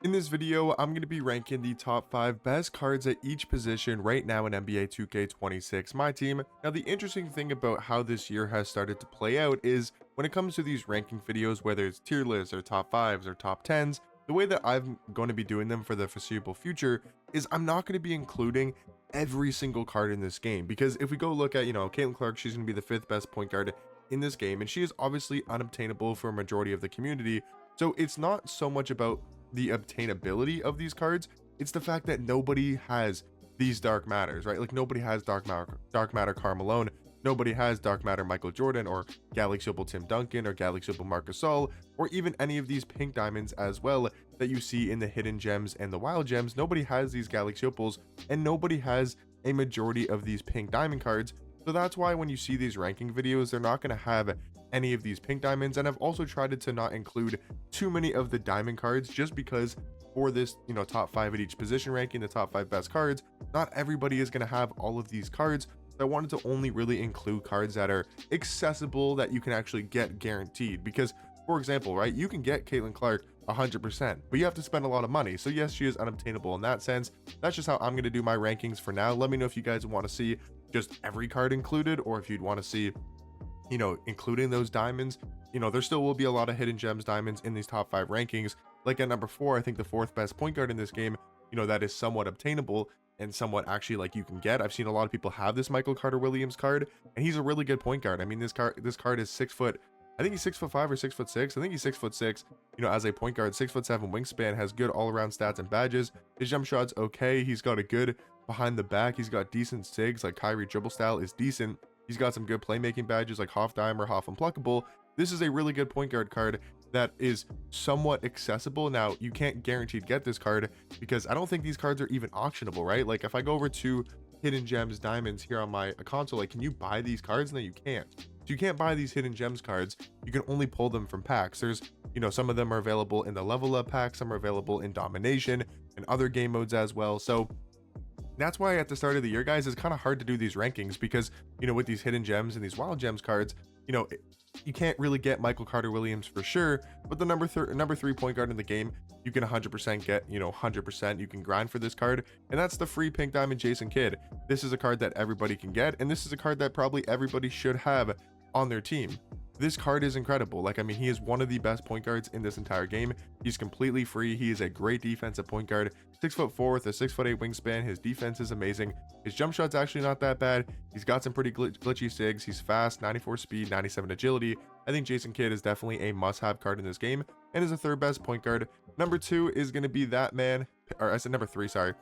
In this video, I'm going to be ranking the top 5 best cards at each position right now in NBA 2K26 My Team. Now, the interesting thing about how this year has started to play out is when it comes to these ranking videos, whether it's tier lists or top 5s or top 10s, the way that I'm going to be doing them for the foreseeable future is I'm not going to be including every single card in this game. Because if we go look at, Caitlin Clark, she's going to be the 5th best point guard in this game, and she is obviously unobtainable for a majority of the community. So it's not so much about the obtainability of these cards, it's the fact that nobody has these dark matters, right? Like nobody has dark matter Karl Malone, nobody has dark matter Michael Jordan or Galaxy Opal Tim Duncan or Galaxy Opal Marc Gasol, or even any of these pink diamonds as well that you see in the hidden gems and the wild gems. Nobody has these Galaxy Opals, and nobody has a majority of these pink diamond cards. So that's why when you see these ranking videos, they're not going to have any of these pink diamonds. And I've also tried to not include too many of the diamond cards, just because for this, top 5 at each position ranking, the top 5 best cards, not everybody is going to have all of these cards. So I wanted to only really include cards that are accessible, that you can actually get guaranteed. Because, for example, right, you can get Caitlin Clark 100%, but you have to spend a lot of money. So yes, she is unobtainable in that sense. That's just how I'm going to do my rankings for now. Let me know if you guys want to see just every card included, or if you'd want to see, including those diamonds. There still will be a lot of hidden gems diamonds in these top 5 rankings. Like at number 4, I think the 4th best point guard in this game, that is somewhat obtainable and somewhat actually like you can get. I've seen a lot of people have this Michael Carter Williams card, and he's a really good point guard. I mean, this card is 6 foot. I think he's 6'5" or 6'6". I think he's 6'6", as a point guard, 6'7" wingspan, has good all-around stats and badges. His jump shot's okay. He's got a good behind the back. He's got decent sigs, like Kyrie dribble style is decent. He's got some good playmaking badges like Hoff Dimer, Hoff Unpluckable. This is a really good point guard card that is somewhat accessible. Now, you can't guaranteed get this card because I don't think these cards are even auctionable, right? Like if I go over to Hidden Gems Diamonds here on my console, like, can you buy these cards? No, you can't. So you can't buy these Hidden Gems cards. You can only pull them from packs. There's, some of them are available in the Level Up pack, some are available in Domination and other game modes as well. So that's why at the start of the year, guys, it's kind of hard to do these rankings because, with these hidden gems and these wild gems cards, you can't really get Michael Carter Williams for sure, but the number 3 point guard in the game, you can 100% get, 100%. You can grind for this card, and that's the free pink diamond Jason Kidd. This is a card that everybody can get, and this is a card that probably everybody should have on their team. This card is incredible. Like, I mean, he is one of the best point guards in this entire game. He's completely free. He is a great defensive point guard, 6'4" with a 6'8" wingspan. His defense is amazing. His jump shot's actually not that bad. He's got some pretty glitchy sigs. He's fast, 94 speed, 97 agility. I think Jason Kidd is definitely a must-have card in this game and is the 3rd best point guard. Number 2 is going to be that man, or I said number 3, sorry.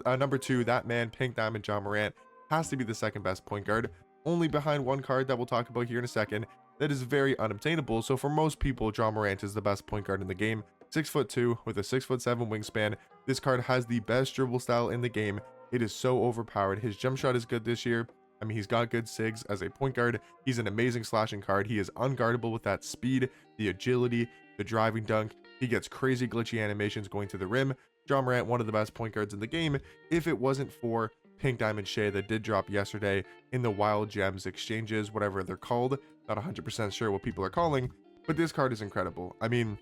Number 2, that man, Pink Diamond Ja Morant, has to be the 2nd best point guard, only behind one card that we'll talk about here in a second that is very unobtainable. So for most people, Ja Morant is the best point guard in the game. 6'2" with a 6'7" wingspan. This card has the best dribble style in the game. It is so overpowered. His jump shot is good this year. I mean, he's got good sigs as a point guard. He's an amazing slashing card. He is unguardable with that speed, the agility, the driving dunk. He gets crazy glitchy animations going to the rim. Ja Morant, one of the best point guards in the game, if it wasn't for Pink Diamond Shea that did drop yesterday in the Wild Gems exchanges, whatever they're called. Not 100% sure what people are calling, but this card is incredible. I mean,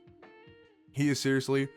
he is seriously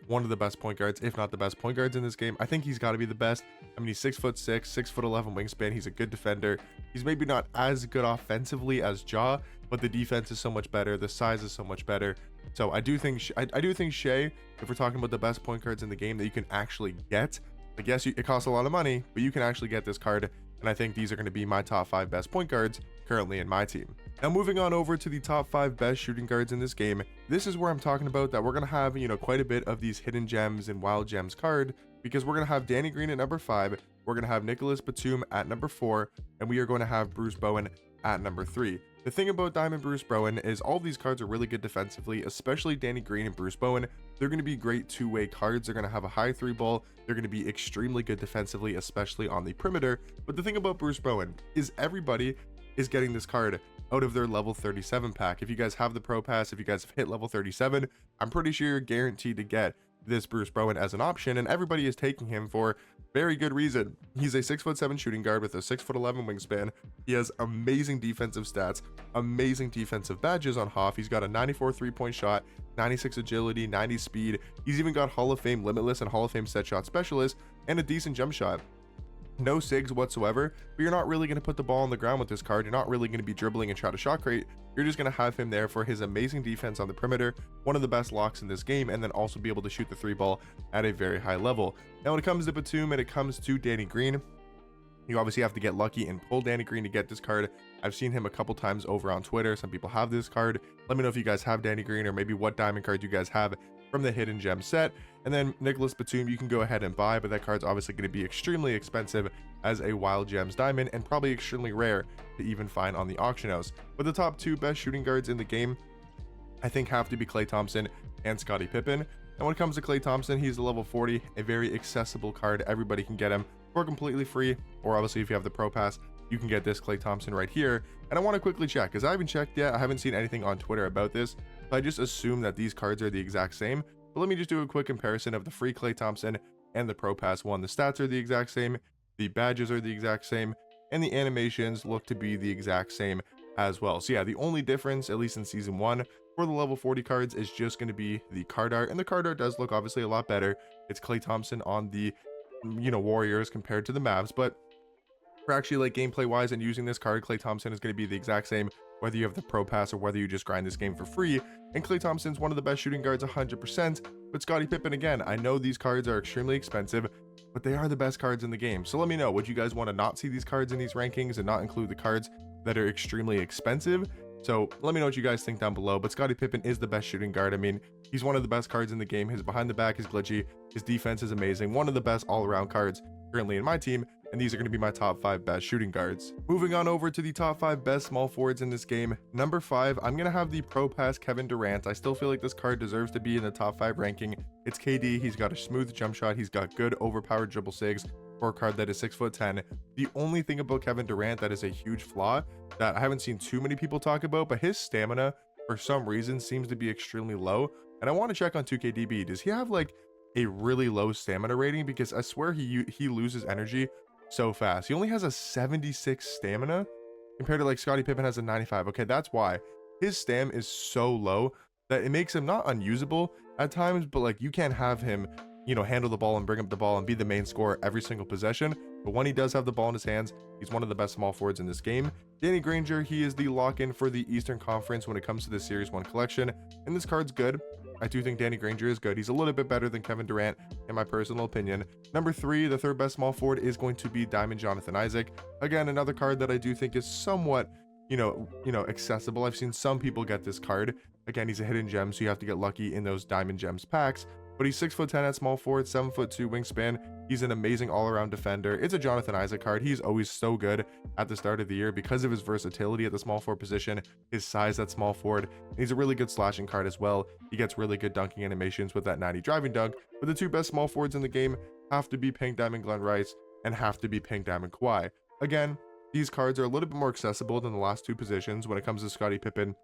one of the best point guards, if not the best point guards in this game. I think he's got to be the best. I mean, he's 6'6", 6'11" wingspan. He's a good defender. He's maybe not as good offensively as Ja, but the defense is so much better. The size is so much better. So I do think Shea, if we're talking about the best point guards in the game that you can actually get, I guess it costs a lot of money, but you can actually get this card. And I think these are going to be my top 5 best point guards currently in my team. Now, moving on over to the top 5 best shooting guards in this game, this is where I'm talking about that we're going to have, quite a bit of these hidden gems and wild gems card, because we're going to have Danny Green at number 5, we're going to have Nicholas Batum at number 4, and we are going to have Bruce Bowen at number 3. The thing about Diamond Bruce Bowen is all of these cards are really good defensively, especially Danny Green and Bruce Bowen. They're going to be great two-way cards. They're going to have a high 3 ball. They're going to be extremely good defensively, especially on the perimeter. But the thing about Bruce Bowen is everybody is getting this card out of their level 37 pack. If you guys have the Pro Pass, if you guys have hit level 37, I'm pretty sure you're guaranteed to get this Bruce Bowen as an option, and everybody is taking him for very good reason. He's a 6'7" shooting guard with a 6'11" wingspan. He has amazing defensive stats, amazing defensive badges on Hoff. He's got a 94 3-point shot, 96 agility, 90 speed. He's even got Hall of Fame limitless and Hall of Fame set shot specialist and a decent jump shot. No SIGs whatsoever, but you're not really going to put the ball on the ground with this card. You're not really going to be dribbling and try to shot create. You're just going to have him there for his amazing defense on the perimeter, one of the best locks in this game, and then also be able to shoot the 3 ball at a very high level. Now when it comes to Batum and it comes to Danny Green, you obviously have to get lucky and pull Danny Green to get this card. I've seen him a couple times over on Twitter. Some people have this card. Let me know if you guys have Danny Green, or maybe what diamond card you guys have from the hidden gem set. And then Nicholas Batum, you can go ahead and buy, but that card's obviously going to be extremely expensive as a wild gems diamond, and probably extremely rare to even find on the auction house. But the top 2 best shooting guards in the game, I think, have to be Klay Thompson and Scottie Pippen. And when it comes to Klay Thompson, he's a level 40, a very accessible card. Everybody can get him for completely free, or obviously if you have the Pro Pass, you can get this Klay Thompson right here. And I want to quickly check, because I haven't checked yet. I haven't seen anything on Twitter about this, but I just assume that these cards are the exact same. But let me just do a quick comparison of the free Klay Thompson and the Pro Pass one. The stats are the exact same, the badges are the exact same, and the animations look to be the exact same as well. So yeah, the only difference, at least in season 1, for the level 40 cards is just going to be the card art, and the card art does look obviously a lot better. It's Klay Thompson on the, Warriors compared to the Mavs, but for actually like gameplay wise and using this card, Klay Thompson is going to be the exact same whether you have the Pro Pass or whether you just grind this game for free. And Klay Thompson's one of the best shooting guards 100%, but Scottie Pippen, again, I know these cards are extremely expensive, but they are the best cards in the game. So let me know, would you guys want to not see these cards in these rankings and not include the cards that are extremely expensive? So let me know what you guys think down below. But Scottie Pippen is the best shooting guard. I mean, he's one of the best cards in the game. His behind the back is glitchy, his defense is amazing, one of the best all-around cards currently in my team, and these are going to be my top 5 best shooting guards. Moving on over to the top 5 best small forwards in this game. Number 5, I'm going to have the Pro Pass Kevin Durant. I still feel like this card deserves to be in the top 5 ranking. It's KD, he's got a smooth jump shot, he's got good overpowered dribble sigs for a card that is 6'10". The only thing about Kevin Durant that is a huge flaw that I haven't seen too many people talk about, but his stamina for some reason seems to be extremely low. And I want to check on 2KDB. Does he have like a really low stamina rating? Because I swear he loses energy so fast. He only has a 76 stamina compared to like Scottie Pippen has a 95. Okay, that's why his stam is so low that it makes him not unusable at times, but like you can't have him, handle the ball and bring up the ball and be the main scorer every single possession. But when he does have the ball in his hands, he's one of the best small forwards in this game. Danny Granger, he is the lock-in for the Eastern Conference when it comes to the Series 1 collection, and this card's good. I do think Danny Granger is good. He's a little bit better than Kevin Durant, in my personal opinion. Number 3, the 3rd best small forward is going to be Diamond Jonathan Isaac. Again, another card that I do think is somewhat, accessible. I've seen some people get this card. Again, he's a hidden gem, so you have to get lucky in those Diamond Gems packs. But he's 6'10" at small forward, 7'2" wingspan. He's an amazing all-around defender. It's a Jonathan Isaac card. He's always so good at the start of the year because of his versatility at the small forward position, his size at small forward. And he's a really good slashing card as well. He gets really good dunking animations with that 90 driving dunk. But the 2 best small forwards in the game have to be Pink Diamond Glenn Rice and have to be Pink Diamond Kawhi. Again, these cards are a little bit more accessible than the last 2 positions when it comes to Scottie Pippen.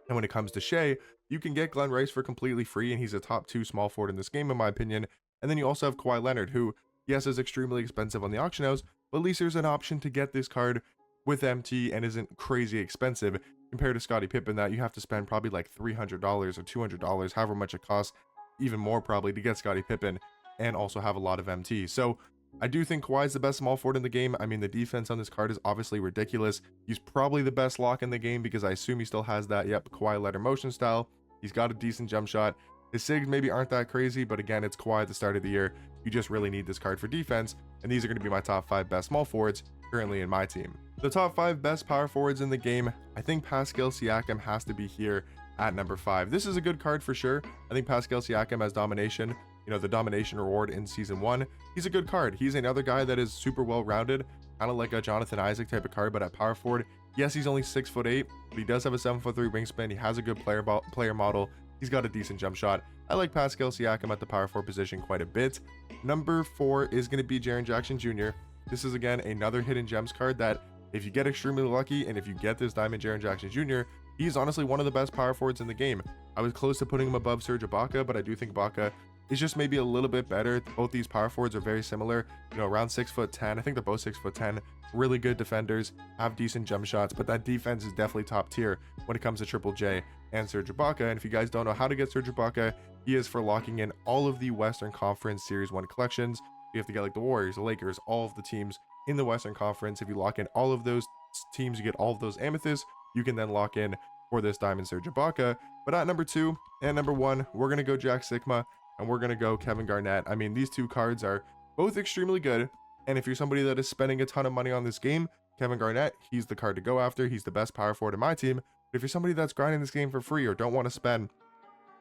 And when it comes to Shea, you can get Glenn Rice for completely free, and he's a top 2 small forward in this game, in my opinion. And then you also have Kawhi Leonard, who, yes, is extremely expensive on the auction house, but at least there's an option to get this card with MT and isn't crazy expensive compared to Scottie Pippen that you have to spend probably like $300 or $200, however much it costs, even more probably, to get Scottie Pippen and also have a lot of MT. So I do think Kawhi's the best small forward in the game. I mean, the defense on this card is obviously ridiculous. He's probably the best lock in the game because I assume he still has that, Kawhi letter motion style. He's got a decent jump shot. His SIGs maybe aren't that crazy, but again, it's Kawhi at the start of the year. You just really need this card for defense, and these are going to be my top 5 best small forwards currently in my team. The top 5 best power forwards in the game, I think Pascal Siakam has to be here at number 5. This is a good card for sure. I think Pascal Siakam has domination, the domination reward in season 1. He's a good card. He's another guy that is super well rounded, kind of like a Jonathan Isaac type of card, but at power forward. Yes, he's only 6'8", but he does have a 7'3" wingspan. He has a good player model. He's got a decent jump shot. I like Pascal Siakam at the power forward position quite a bit. Number 4 is going to be Jaren Jackson Jr. This is again another hidden gems card that if you get extremely lucky and if you get this Diamond Jaren Jackson Jr., He's honestly one of the best power forwards in the game. I was close to putting him above Serge Ibaka, but I do think Ibaka is just maybe a little bit better. Both these power forwards are very similar, you know, around 6'10". I think they're both 6'10". Really good defenders, have decent jump shots, but that defense is definitely top tier when it comes to Triple J and Serge Ibaka. And if you guys don't know how to get Serge Ibaka, he is for locking in all of the Western Conference Series 1 collections. You have to get like the Warriors, the Lakers, all of the teams in the Western Conference. If you lock in all of those teams, you get all of those amethysts. You can then lock in for this Diamond Serge Ibaka. But at number 2 and number 1, we're going to go Jack Sigma and we're going to go Kevin Garnett. I mean, these two cards are both extremely good. And if you're somebody that is spending a ton of money on this game, Kevin Garnett, he's the card to go after. He's the best power forward in my team. But if you're somebody that's grinding this game for free or don't want to spend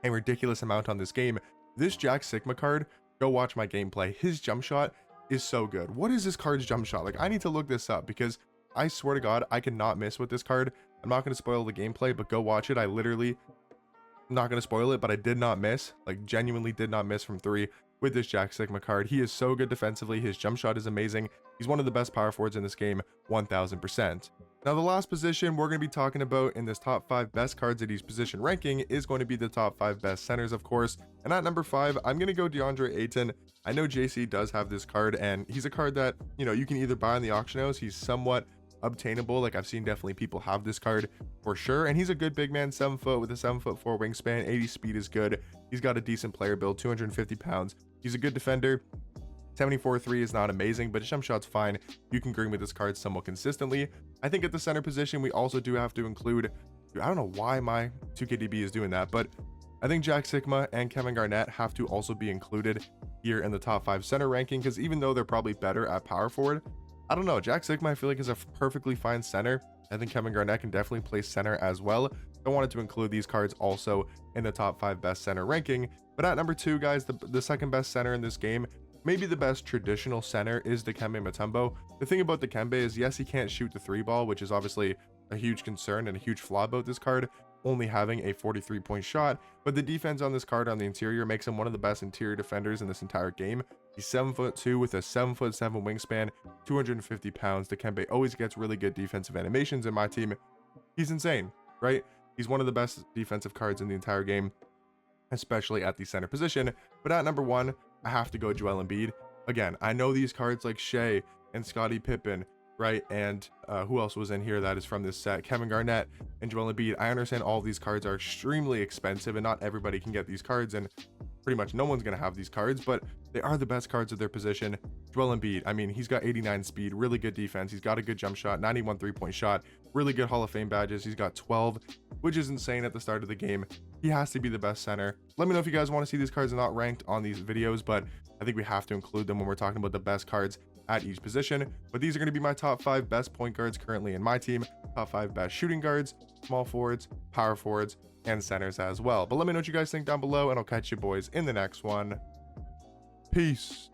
a ridiculous amount on this game, this Jack Sigma card, go watch my gameplay. His jump shot is so good. What is this card's jump shot? Like, I need to look this up because I swear to God, I cannot miss with this card. I'm not going to spoil the gameplay, but go watch it. I literally, I'm not going to spoil it, but I did not miss, like genuinely did not miss from 3 with this Jack Sigma card. He is so good defensively. His jump shot is amazing. He's one of the best power forwards in this game, 1000%. Now, the last position we're going to be talking about in this top 5 best cards at each position ranking is going to be the top 5 best centers, of course. And at number 5, I'm going to go DeAndre Ayton. I know JC does have this card, and he's a card that, you know, you can either buy on the auction house. He's somewhat obtainable. Like, I've seen definitely people have this card for sure, and he's a good big man, 7 foot with a 7'4" wingspan. 80 speed is good. He's got a decent player build, 250 pounds. He's a good defender. 74-3 is not amazing, but his jump shot's fine. You can green with this card somewhat consistently. I think at the center position, we also do have to include, I don't know why my 2KDB is doing that, but I think Jack Sigma and Kevin Garnett have to also be included here in the top 5 center ranking, because even though they're probably better at power forward, I don't know, Jack Sigma I feel like is a perfectly fine center. I think Kevin Garnett can definitely play center as well. I wanted to include these cards also in the top 5 best center ranking. But at number 2, guys, the second best center in this game, maybe the best traditional center, is Dikembe Mutombo. The thing about Dikembe is, yes, he can't shoot the 3 ball, which is obviously a huge concern and a huge flaw about this card, only having a 43-point shot, but the defense on this card on the interior makes him one of the best interior defenders in this entire game. He's 7'2" with a 7'7" wingspan, 250 pounds. Dikembe always gets really good defensive animations in my team. He's insane, right? He's one of the best defensive cards in the entire game, especially at the center position. But at number 1, I have to go Joel Embiid. Again, I know these cards like Shea and Scottie Pippen, right? And who else was in here that is from this set? Kevin Garnett and Joel Embiid. I understand all of these cards are extremely expensive and not everybody can get these cards, and pretty much no one's going to have these cards, but they are the best cards of their position. Joel Embiid, I mean, he's got 89 speed, really good defense. He's got a good jump shot, 91 3-point shot, really good Hall of Fame badges. He's got 12, which is insane at the start of the game. He has to be the best center. Let me know if you guys want to see these cards not ranked on these videos, but I think we have to include them when we're talking about the best cards at each position. But these are going to be my top 5 best point guards currently in my team, top 5 best shooting guards, small forwards, power forwards, and centers as well. But let me know what you guys think down below, and I'll catch you boys in the next one. Peace.